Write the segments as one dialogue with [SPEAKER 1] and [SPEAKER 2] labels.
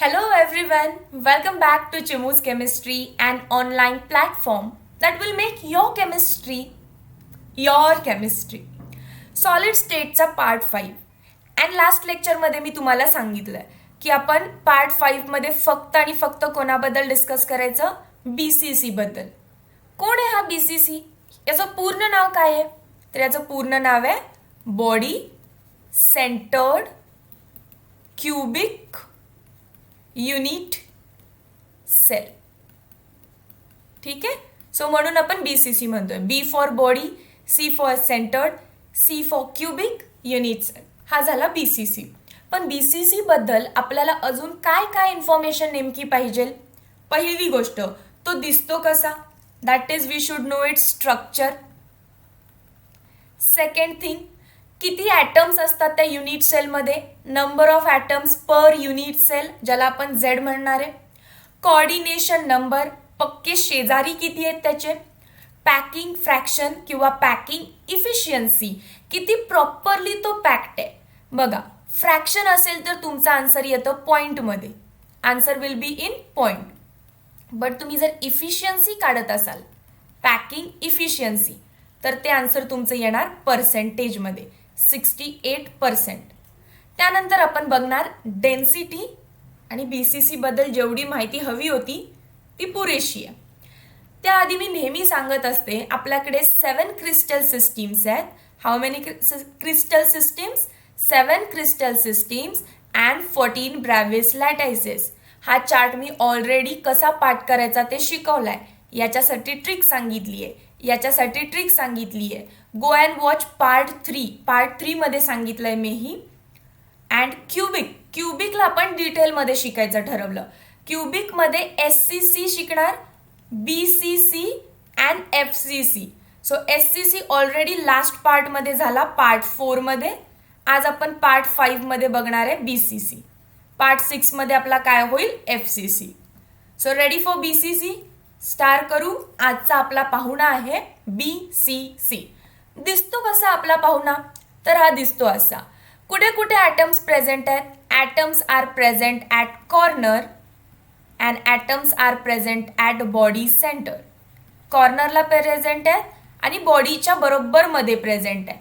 [SPEAKER 1] Hello everyone, welcome back to Chimu's Chemistry, an online platform that will make your chemistry. Solid stateचा part 5 and last लेक्चरमध्ये मी तुम्हाला सांगितलं की आपण पार्ट 5 मध्ये फक्त आणि फक्त कोणाबद्दल डिस्कस करायचं BCC बद्दल. कोण आहे हा BCC? याचं पूर्ण नाव काय आहे? तर याचं पूर्ण नाव आहे body centred cubic unit cell. ठीक आहे. सो म्हणून आपण BCC म्हणतोय. B for body, C for centred, C for cubic unit cell. हा झाला BCC. पण BCC बद्दल आपल्याला अजून काय काय इन्फॉर्मेशन नेमकी पाहिजे? पहिली गोष्ट, तो दिसतो कसा? That is we should know its structure. Second thing, किती ॲटम्स असतात त्या युनिट सेलमध्ये? Number of atoms per unit cell, ज्याला आपण Z म्हणणार आहे. कोऑर्डिनेशन नंबर, पक्के शेजारी किती आहेत त्याचे. पॅकिंग फ्रॅक्शन किंवा पॅकिंग इफिशियन्सी, किती प्रॉपरली तो पॅक्ड आहे. बघा, फ्रॅक्शन असेल तर तुमचा आन्सर येतं पॉईंटमध्ये. Answer will be in point. But तुम्ही जर इफिशियन्सी काढत असाल, पॅकिंग इफिशियन्सी, तर ते आन्सर तुमचं येणार पर्सेंटेजमध्ये 68%. त्यानंतर आपण बघणार डेन्सिटी. आणि BCC बद्दल जेवढी माहिती हवी होती ती पुरेशी आहे. त्याआधी मी नेहमी सांगत असते आपल्याकडे 7 क्रिस्टल सिस्टीम्स आहेत. How many crystal systems? 7 crystal systems and 14 ब्रॅव्हिस लॅटायसेस. हा चार्ट मी ऑलरेडी कसा पाठ करायचा ते शिकवलाय. याच्यासाठी ट्रिक सांगितली आहे, याच्यासाठी ट्रिक सांगितली आहे. Go and watch part 3. Part 3 मध्ये सांगितलंय मी ही. अँड क्यूबिकला आपण डिटेलमध्ये शिकायचं ठरवलं. क्यूबिकमध्ये SCC शिकणार, BCC and FCC. So SCC already last पार्टमध्ये झाला, पार्ट 4 मध्ये. आज आपण पार्ट 5 मध्ये बघणार आहे BCC. पार्ट 6 मध्ये आपला काय होईल? FCC. So ready for BCC? Start करू. आजचा आपला पाहुणा आहे BCC. दिसतो कसा आपला पाहुणा? तर हा दिसतो असा. कुठे कुठे ॲटम्स प्रेझेंट आहेत? Atoms are present at corner and atoms are present at body centre. कॉर्नरला प्रेझेंट आहेत आणि बॉडीच्या बरोबर मध्ये प्रेझेंट आहे.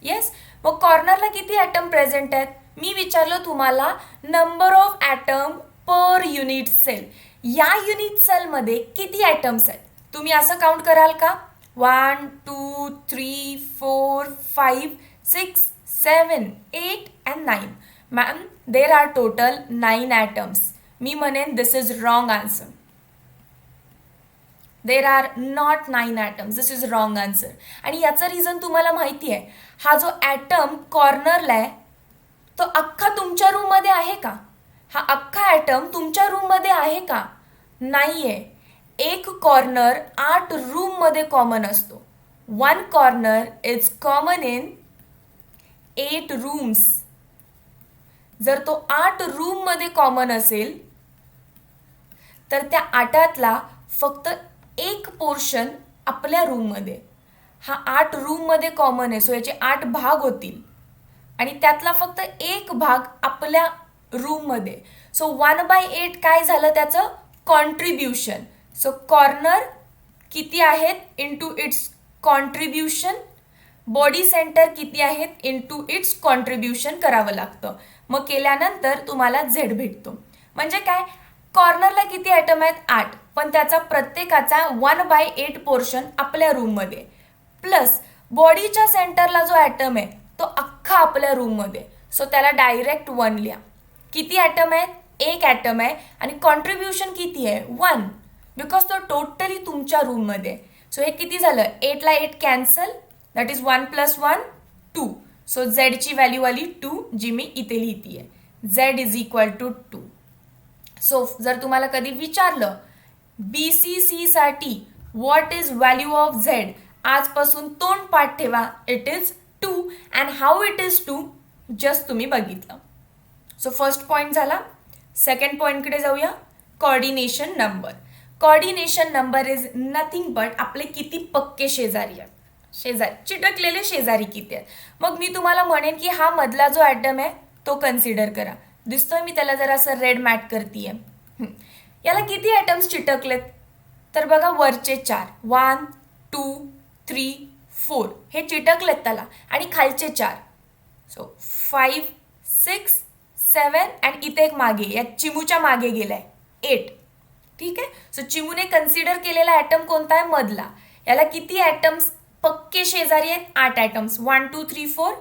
[SPEAKER 1] येस. मग कॉर्नरला किती ॲटम प्रेझेंट आहेत? मी विचारलं तुम्हाला number of atom per unit cell. या युनिट सेलमध्ये किती ॲटम्स आहेत? तुम्ही असं काउंट कराल का? 1 2 3 4 5 6 7 8 and 9. Ma'am, there are total 9 atoms. मी म्हणेन this is wrong answer. There are not 9 atoms. This is wrong answer. आणि याचं रिझन तुम्हाला माहिती आहे. हा जो ॲटम कॉर्नरला आहे तो अख्खा तुमच्या रूममध्ये आहे का? हा अख्खा ॲटम तुमच्या रूममध्ये आहे का? नाही आहे. एक कॉर्नर 8 रूममध्ये कॉमन असतो. 1 corner is common in 8 rooms. जर तो 8 रूममध्ये कॉमन असेल तर त्या 8तला फक्त एक पोर्शन आपल्या रूममध्ये. हा 8 रूममध्ये कॉमन आहे, सो याचे 8 भाग होतील आणि त्यातला फक्त एक भाग आपल्या रूममध्ये. सो 1/8 काय झालं त्याचं? कॉन्ट्रीब्युशन. सो कॉर्नर किती आहेत into its contribution. Body centre किती आहेत इंटू इट्स कॉन्ट्रीब्युशन करावं लागतं. मग केल्यानंतर तुम्हाला Z भेटतो. म्हणजे काय? कॉर्नरला किती ॲटम आहेत? 8. पण त्याचा प्रत्येकाचा 1/8 पोर्शन आपल्या रूममध्ये. प्लस बॉडीच्या सेंटरला जो ॲटम आहे तो अख्खा आपल्या रूममध्ये. सो त्याला डायरेक्ट 1 लिहा. किती ॲटम आहेत? एक ॲटम आहे आणि कॉन्ट्रीब्युशन किती आहे? 1. बिकॉज तो टोटली तुमच्या रूममध्ये. सो हे किती झालं? 8 ला 8 कॅन्सल. That is 1 + 1 2. सो झेडची व्हॅल्यू आली 2, जी मी इथे लिहिती आहे. Z is equal to 2. So जर तुम्हाला कधी विचारलं BCC साठी what is value of Z, आजपासून तोंड पाठ ठेवा. It is 2. And how it is 2 just तुम्ही बघितलं. सो फर्स्ट पॉईंट झाला. सेकंड पॉईंटकडे जाऊया. Coordination number. Coordination number is nothing but आपले किती पक्के शेजारी आहेत. शेजारी चिटकलेले शेजारी किती आहेत. मग मी तुम्हाला म्हणेन की हा मधला जो ॲटम आहे तो कन्सिडर करा. दिसतोय मी त्याला जरा असं रेड मॅट करतीये. याला किती ॲटम्स चिटकलेत तर बघा वरचे 4 1 2 3 4 हे चिटकलेत त्याला आणि खालचे 4 सो 5 6 7 आणि इथे एक मागे या चिमूच्या मागे गेलाय 8. ठीक आहे. सो चिमूने कन्सिडर केलेला ॲटम कोणता आहे मधला. याला किती ॲटम्स पक्के शेजारी आहेत 8 ॲटम्स 1 2 3 4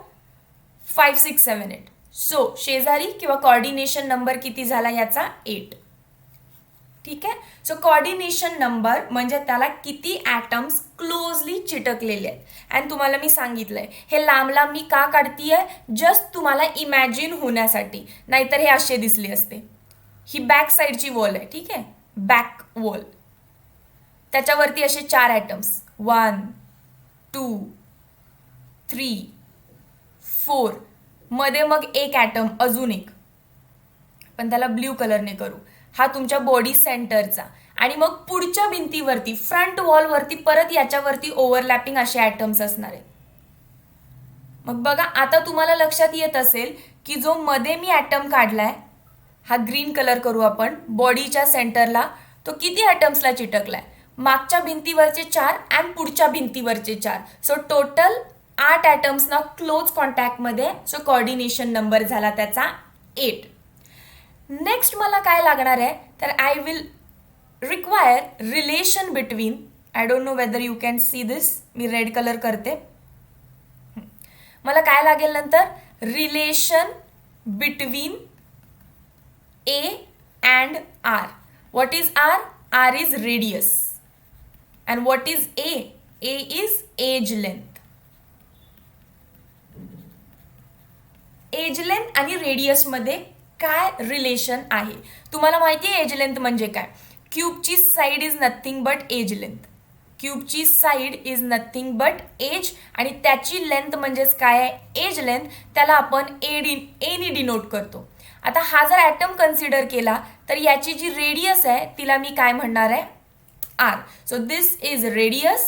[SPEAKER 1] 5 6 7 8. सो शेजारी किंवा कॉर्डिनेशन नंबर किती झाला याचा 8. ठीक आहे. सो कॉर्डिनेशन नंबर म्हणजे त्याला किती ॲटम्स क्लोजली चिटकलेले आहेत. आणि तुम्हाला मी सांगितलंय हे लांब लांब मी का काढतीये जस्ट तुम्हाला इमॅजिन होण्यासाठी, नाहीतर हे असे दिसले असते. ही बॅक साईडची वॉल आहे. ठीक आहे. बॅक वॉल त्याच्यावरती असे 4 ॲटम्स 1 2 3 4 मध्ये मग एक ॲटम अजून एक, पण त्याला ब्ल्यू कलरने करू. हा तुमच्या बॉडी सेंटरचा. आणि मग पुढच्या भिंतीवरती फ्रंट वॉलवरती परत याच्यावरती ओव्हरलॅपिंग असे ॲटम्स असणार आहेत. मग बघा आता तुम्हाला लक्षात येत असेल की जो मध्ये मी ॲटम काढलाय हा ग्रीन कलर करू आपण बॉडीच्या सेंटरला, तो किती ॲटम्सला चिटकलाय मागच्या भिंतीवरचे 4 आणि पुढच्या भिंतीवरचे 4. सो टोटल 8 ॲटम्सना क्लोज कॉन्टॅक्टमध्ये. सो कॉर्डिनेशन नंबर झाला त्याचा 8. नेक्स्ट मला काय लागणार आहे तर I will require relation between, I don't know whether you can see this, me red colour करते. मला काय लागेल नंतर relation between A and R. What is R? R is radius. And what is A? A is age length. Edge length आणि radius मध्ये काय relation आहे तुम्हाला माहिती आहे. एज लेंथ म्हणजे काय. क्यूबची side is nothing but edge length. क्यूबची side is nothing but edge आणि त्याची लेंथ म्हणजेच काय आहे एज लेंथ. त्याला आपण एने डिनोट करतो. आता हा जर ॲटम कन्सिडर केला तर याची जी रेडियस आहे तिला मी काय म्हणणार आहे R. So this is radius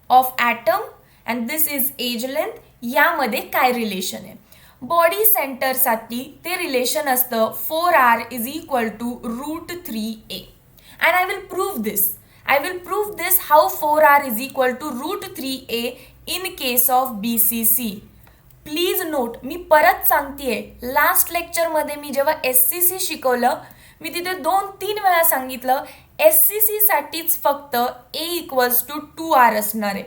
[SPEAKER 1] of atom and this is edge length. यामध्ये काय रिलेशन आहे बॉडी सेंटरसाठी ते रिलेशन असतं 4r is equal to √3a. And I will prove this. I will prove this how 4r is equal to √3a in case of BCC. Please note मी परत सांगतेय last लेक्चरमध्ये मी जेव्हा SCC शिकवलं मी तिथे 2-3 वेळा सांगितलं SCC साठीच फक्त a इक्वल्स टू 2r असणार आहे.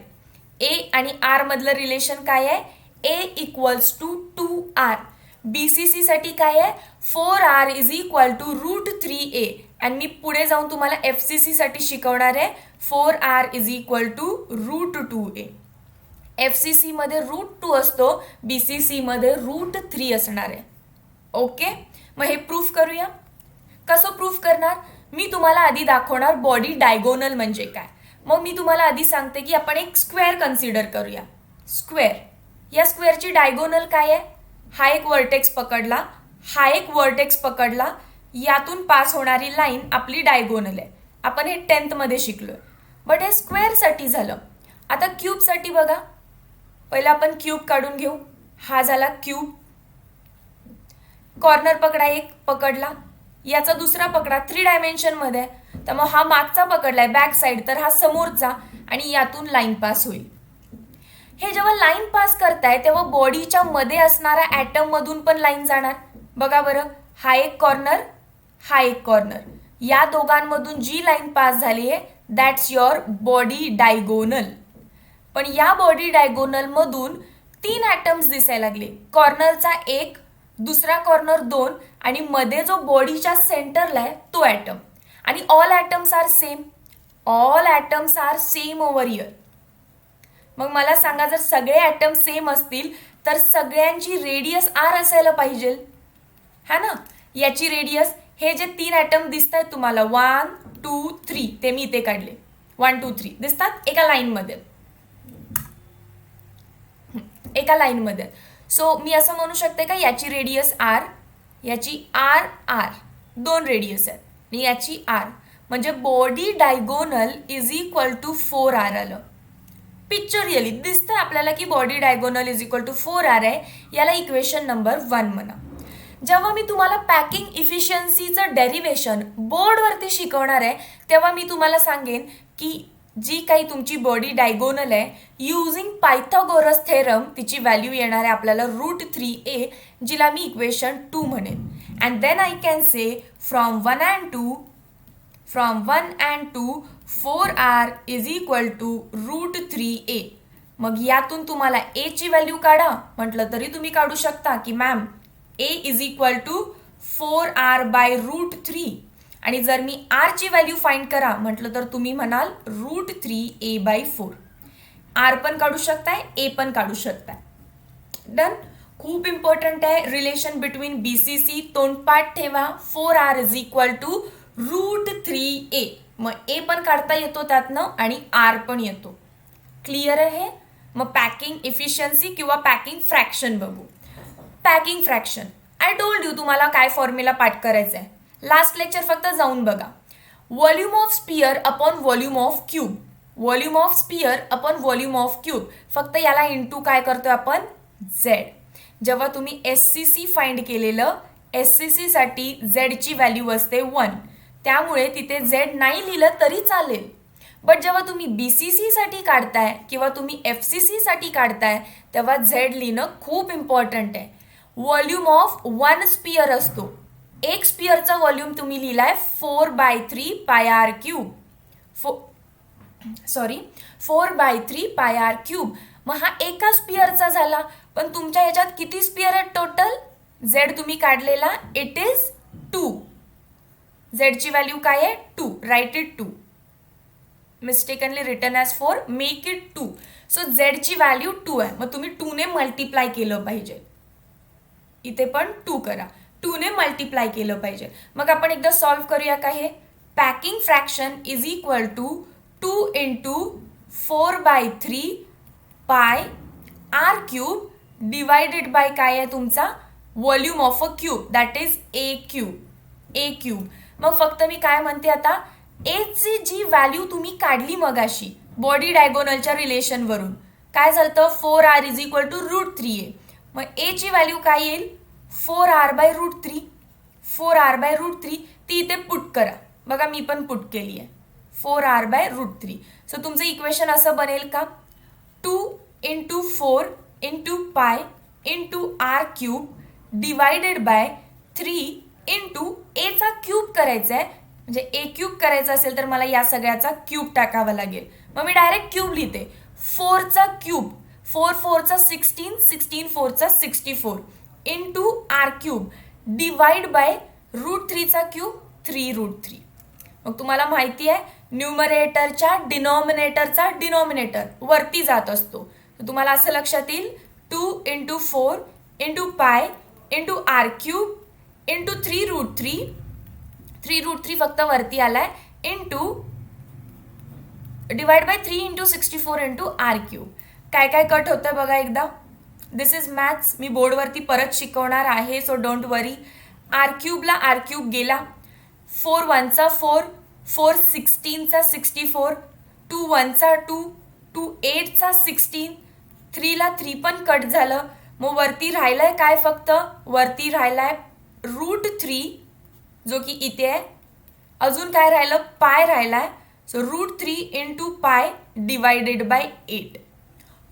[SPEAKER 1] a आणि r मधलं रिलेशन काय आहे a equals to 2r. BCC साठी काय आहे 4r is equal to √3a. आणि मी पुढे जाऊन तुम्हाला FCC साठी शिकवणार आहे 4r is equal to √2a. FCC मध्ये √2 असतो, BCC मध्ये √3 असणार आहे. ओके. मग हे प्रूफ करूया. कसं प्रूफ करणार मी तुम्हाला आधी दाखवणार बॉडी डायगोनल म्हणजे काय. मग मी तुम्हाला आधी सांगते की आपण एक स्क्वेअर कन्सिडर करूया. स्क्वेअर, या स्क्वेअरची डायगोनल काय आहे हा एक वर्टेक्स पकडला, हा एक वर्टेक्स पकडला, यातून पास होणारी लाईन आपली डायगोनल आहे. आपण हे 10th मध्ये शिकलोय. बट हे स्क्वेअरसाठी झालं. आता क्यूबसाठी बघा पहिला आपण क्यूब काढून घेऊ. हा झाला क्यूब. कॉर्नर पकडा एक पकडला, याचा दुसरा पकडा 3 डायमेन्शनमध्ये. तर मग हा मागचा पकडलाय बॅक साईड तर हा समोरचा आणि यातून लाईन पास होईल. हे जेव्हा लाईन पास करताय तेव्हा बॉडीच्या मध्ये असणाऱ्या ॲटम मधून पण लाईन जाणार. बघा बरं हा एक कॉर्नर, हा एक कॉर्नर, या दोघांमधून जी लाईन पास झाली आहे दॅट्स युअर बॉडी डायगोनल. पण या बॉडी डायगोनल मधून 3 ॲटम्स दिसायला लागले. कॉर्नरचा एक, दुसरा कॉर्नर 2 आणि मध्ये जो बॉडीच्या सेंटरला आहे तो ॲटम. आणि all atoms are same. All atoms are same over here. मग मला सांगा जर सगळे ॲटम सेम असतील तर सगळ्यांची रेडियस r असायला पाहिजे हा ना. याची रेडियस हे जे 3 ॲटम दिसत आहेत तुम्हाला 1 2 3 ते मी इथे काढले 1 2 3 दिसतात एका लाईनमध्ये, एका लाईनमध्ये. सो मी असं म्हणू शकते का याची रेडियस r, याची r 2 रेडियस आहेत आणि याची r म्हणजे body diagonal is equal to 4r आलं. पिक्चरियली दिसतंय आपल्याला की body diagonal is equal to 4r आहे. याला इक्वेशन नंबर 1 म्हणा. जेव्हा मी तुम्हाला पॅकिंग इफिशियन्सीचं डेरिव्हेशन बोर्डवरती शिकवणार आहे तेव्हा मी तुम्हाला सांगेन की जी काही तुमची बॉडी डायगोनल आहे युझिंग पायथागोरस थेरम तिची व्हॅल्यू येणार आहे आपल्याला √3a जिला मी इक्वेशन 2 म्हणेन. And then I can say from 1 and 2 4r is equal to √3a. मग यातून तुम्हाला a ची व्हॅल्यू काढा म्हटलं तरी तुम्ही काढू शकता की ma'am a is equal to 4r/√3. आणि जर मी r ची व्हॅल्यू फाइंड करा म्हटलं तर तुम्ही म्हणाल √3a/4. r पण काढू शकताय a पण काढू शकताय. डन. खूप इम्पॉर्टंट आहे रिलेशन बिटवीन BCC. तोंडपाठ ठेवा. 4r is equal to √3a. मग a पण काढता येतो त्यातनं आणि r पण येतो. क्लिअर आहे. मग पॅकिंग इफिशियन्सी किंवा पॅकिंग फ्रॅक्शन बघू. Packing fraction I told you तुम्हाला काय फॉर्म्युला पाठ करायचा आहे. लास्ट लेक्चर फक्त जाऊन बघा. Volume of sphere upon volume of cube. Volume of sphere upon volume of cube. फक्त याला इंटू काय करतोय आपण झेड. जेव्हा तुम्ही SCC फाइंड केलेलं SCC साठी झेडची व्हॅल्यू असते 1 त्यामुळे तिथे झेड नाही लिहिलं तरी चालेल. बट जेव्हा तुम्ही BCC साठी काढताय किंवा तुम्ही FCC साठी काढताय तेव्हा झेड लिहिणं खूप इम्पॉर्टंट आहे. व्हॉल्यूम ऑफ 1 स्पियर असतो. एक स्पियरचा व्हॉल्यूम तुम्ही लिहिलाय 4/3 πr³. 4/3 πr³. मग हा एका स्पियरचा झाला. पण तुमच्या ह्याच्यात किती स्पियर आहेत टोटल. झेड तुम्ही काढलेला इट इज 2. झेडची व्हॅल्यू काय आहे 2. Write it 2. Mistakenly written as 4 make it 2. So झेडची व्हॅल्यू 2 आहे. मग तुम्ही 2 ने मल्टिप्लाय केलं पाहिजे. इथे पण 2 करा. 2 ने मल्टिप्लाय केलं पाहिजे. मग आपण एकदा सॉल्व्ह करूया का हे. Packing fraction is equal to 2 × 4/3 πr³ divided by काय आहे तुमचा volume of a cube that is a³. मग फक्त मी काय म्हणते आता a ची जी व्हॅल्यू तुम्ही काढली मगाशी बॉडी डायगोनलच्या रिलेशनवरून काय झालं 4r is equal to √3a. मग a ची व्हॅल्यू काय येईल 4r/√3. 4r/√3 ती इथे पुट करा. बघा मी पण पुट केली आहे 4r/√3. सो तुमचं इक्वेशन असं बनेल का 2 × 4 × π × r³ डिवायडेड बाय 3 × a चा क्यूब करायचा आहे. म्हणजे a³ करायचं असेल तर मला या सगळ्याचा क्यूब टाकावा लागेल. मग मी डायरेक्ट क्यूब लिहिते. 4चा क्यूब 4 4चा 16 16 4चा 64 इंटू r³ डिवाइड बाय √3चा क्यूब 3√3. मग तुम्हाला माहिती आहे न्यूमरेटरच्या डिनॉमिनेटरचा डिनॉमिनेटर वरती जात असतो. तर तुम्हाला असं लक्षात येईल 2 × 4 × π × r³ इंटू 3√3. 3√3 फक्त वरती आलाय इंटू डिवाइड बाय 3 × 64 × r³. काय काय कट होतं बघा एकदा. दिस इज मॅथ्स. मी बोर्डवरती परत शिकवणार आहे सो डोंट वरी. r³ ला r³ गेला. 4 1चा 4 4 16चा 64 2 1चा 2 2 8चा 16 3 ला 3 पण कट झालं. मग वरती राहिलाय काय फक्त वरती राहिलाय √3 जो की इथे आहे. अजून काय राहिलं पाय राहिलाय. So √3 × π divided by 8.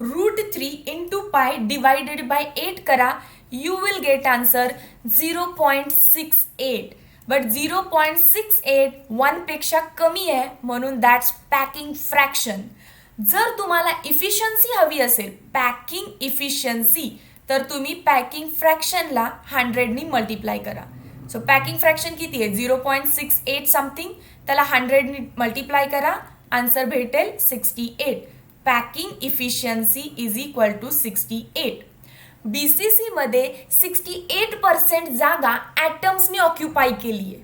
[SPEAKER 1] √3 × π divided by 8 करा. You will get answer 0.68. But 0.68 1 पेक्षा कमी आहे म्हणून दॅट्स पॅकिंग फ्रॅक्शन. जर तुम्हाला इफिशियन्सी हवी असेल पॅकिंग इफिशियन्सी तर तुम्ही पॅकिंग फ्रॅक्शनला 100 नी मल्टिप्लाय करा. सो पॅकिंग फ्रॅक्शन किती आहे 0.68 समथिंग. त्याला 100 नी मल्टिप्लाय करा. आन्सर भेटेल 68. Packing efficiency is equal to 68. BCC मध्ये 68% जागा ॲटम्सनी ऑक्युपाय केली आहे.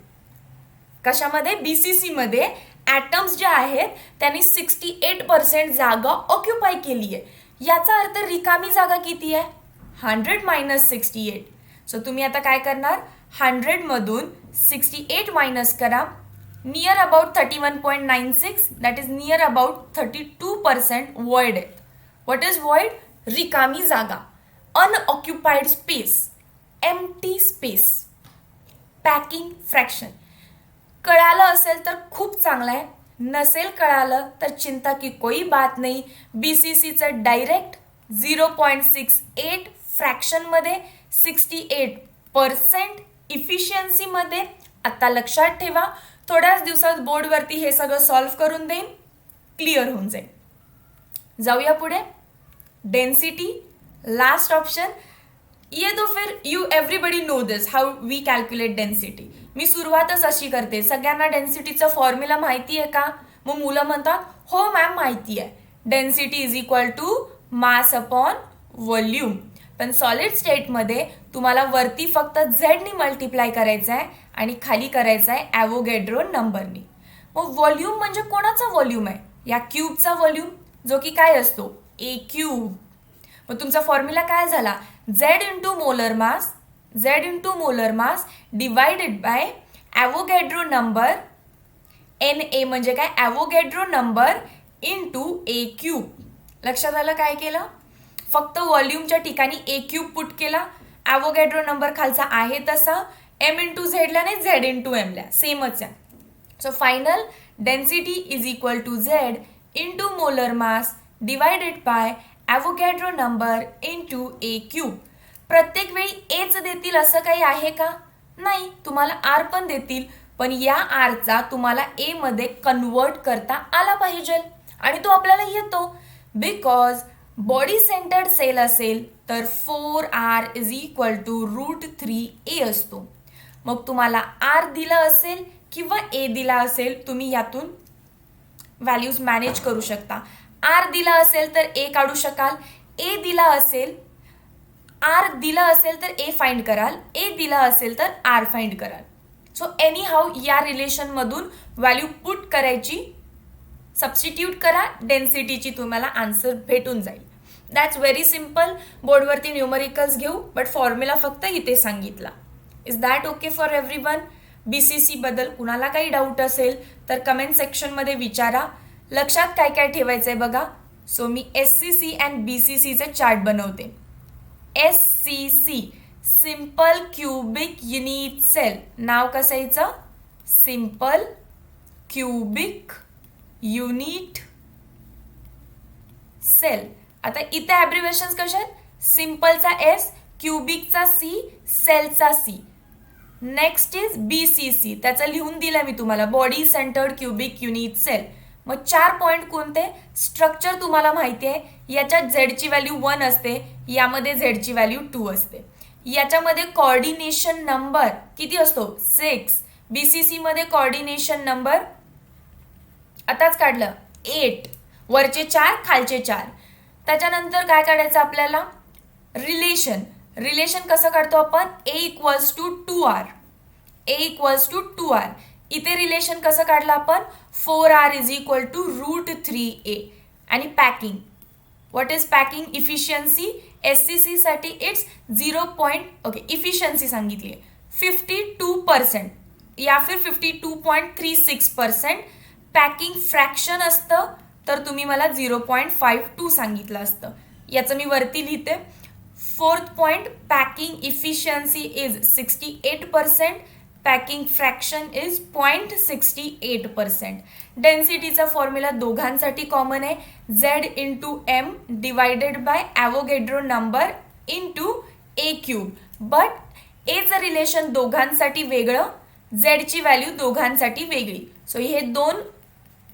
[SPEAKER 1] कशामध्ये BCC मध्ये ॲटम्स जे आहेत त्यांनी 68% जागा ऑक्युपाय केली आहे. याचा अर्थ रिकामी जागा किती आहे 100 - 68. सो तुम्ही आता काय करणार 100 मधून 68 मायनस करा. Near about 31.96 that is near about 32% void आहेत. व्हॉट इज वॉइड रिकामी जागा unoccupied space. Empty space, packing fraction. कळालं असेल तर खूप चांगलं आहे, नसेल कळालं तर चिंता की कोई बात नाही. BCCचं डायरेक्ट 0.68 फ्रॅक्शनमध्ये 68% इफिशियन्सीमध्ये. आता लक्षात ठेवा, थोड्याच दिवसात बोर्डवरती हे सगळं सॉल्व्ह करून देईन, क्लिअर होऊन जाईल. जाऊया पुढे. Density, last option. ये तो फिर you everybody know this how we calculate density. मी सुरुवातच अशी करते, सगळ्यांना डेन्सिटीचा फॉर्म्युला माहिती आहे का? मग मुलं म्हणतात हो मॅम माहिती आहे, density is equal to mass upon volume. पण सॉलिड स्टेटमध्ये तुम्हाला वरती फक्त झेडनी मल्टिप्लाय करायचं आहे आणि खाली करायचं आहे ॲव्होगॅड्रो नंबरनी. मग व्हॉल्यूम म्हणजे कोणाचा व्हॉल्यूम आहे? या क्यूबचा व्हॉल्यूम, जो की काय असतो? A cube. मग तुमचा फॉर्म्युला काय झाला? Z into molar mass, Z into molar mass divided by Avogadro number. N A म्हणजे काय? Avogadro number into a cube. लक्षात आलं काय केलं? फक्त व्हॉल्यूमच्या ठिकाणी ए क्यूब पुट केला, ॲव्होगॅड्रो नंबर खालचा आहे तसा, एम इंटू झेडला नाही झेड इंटू एमला, सेमच आहे. So final density is equal to Z into molar mass divided by Avogadro number into a cube. प्रत्येक वेळी एच देतील असं काही आहे का? नाही, तुम्हाला आर पण देतील, पण या आरचा तुम्हाला ए मध्ये कन्वर्ट करता आला पाहिजे आणि तो आपल्याला येतो. बिकॉज बॉडी सेंटर्ड सेल असेल तर 4R is equal to √3A असतो. मग तुम्हाला आर दिला असेल किंवा ए दिला असेल, तुम्ही यातून व्हॅल्यूज मॅनेज करू शकता. आर दिला असेल तर ए काढू शकाल, ए दिला असेल, आर दिला असेल तर ए फाइंड कराल, ए दिला असेल तर आर फाइंड कराल. सो एनी हाऊ या रिलेशनमधून व्हॅल्यू पुट करायची, सबस्टिट्यूट करा, डेन्सिटीची तुम्हाला आन्सर भेटून जाईल. That's very simple. बोर्डवरती न्यूमरिकल्स घेऊ, बट फॉर्म्युला फक्त इथे सांगितला. Is that okay for everyone? BCC बद्दल कुणाला काही डाऊट असेल तर कमेंट सेक्शनमध्ये विचारा. लक्षात काय काय ठेवायचंय बघा. सो मी SCC अँड BCCचे चार्ट बनवते. SCC simple cubic unit cell, नाव कसं यायचं? Simple cubic unit cell. आता इथे ॲब्रिव्हिएशन्स कशा आहेत? सिम्पलचा S, क्यूबिकचा C, सेलचा C. नेक्स्ट इज BCC, त्याचं लिहून दिलं मी तुम्हाला, body centred cubic unit cell. मग 4 पॉईंट कोणते? स्ट्रक्चर तुम्हाला माहिती आहे, याच्यात झेडची व्हॅल्यू 1 असते, यामध्ये झेडची व्हॅल्यू 2 असते. याच्यामध्ये कोऑर्डिनेशन नंबर किती असतो? 6. BCC मध्ये कोऑर्डिनेशन नंबर आताच काढलं 8, वरचे 4 खालचे 4. त्याच्यानंतर काय काढायचं आपल्याला? रिलेशन. रिलेशन कसं काढतो आपण? A equals to 2R, A equals to 2R. इथे रिलेशन कसं काढलं आपण? 4R is equal to √3A. आणि packing, what is packing efficiency? SCC साठी इट्स 0. ओके, इफिशियन्सी सांगितली आहे 52% या फिर 52.36%. पॅकिंग फ्रॅक्शन असतं तर तुम्ही मला 0.52 सांगितलं असतं. याचं मी वरती लिहिते. 4th point, packing efficiency is 68%, packing fraction is 0.68%. डेन्सिटीचा फॉर्म्युला दोघांसाठी कॉमन आहे, Z into M divided by Avogadro number into a cube. But एचं रिलेशन दोघांसाठी वेगळं, झेडची व्हॅल्यू दोघांसाठी वेगळी. सो हे दोन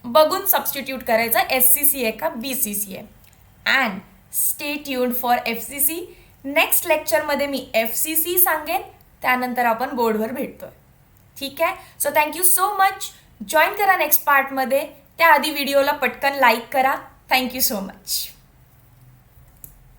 [SPEAKER 1] बघून सबस्टिट्यूट करायचं, SCC आहे का BCC आहे. And stay tuned for FCC. Next लेक्चरमध्ये मी FCC सांगेन, त्यानंतर आपण बोर्डवर भेटतोय. ठीक आहे. So thank you so much. Join करा नेक्स्ट पार्टमध्ये. त्याआधी व्हिडिओला पटकन लाईक करा. Thank you so much.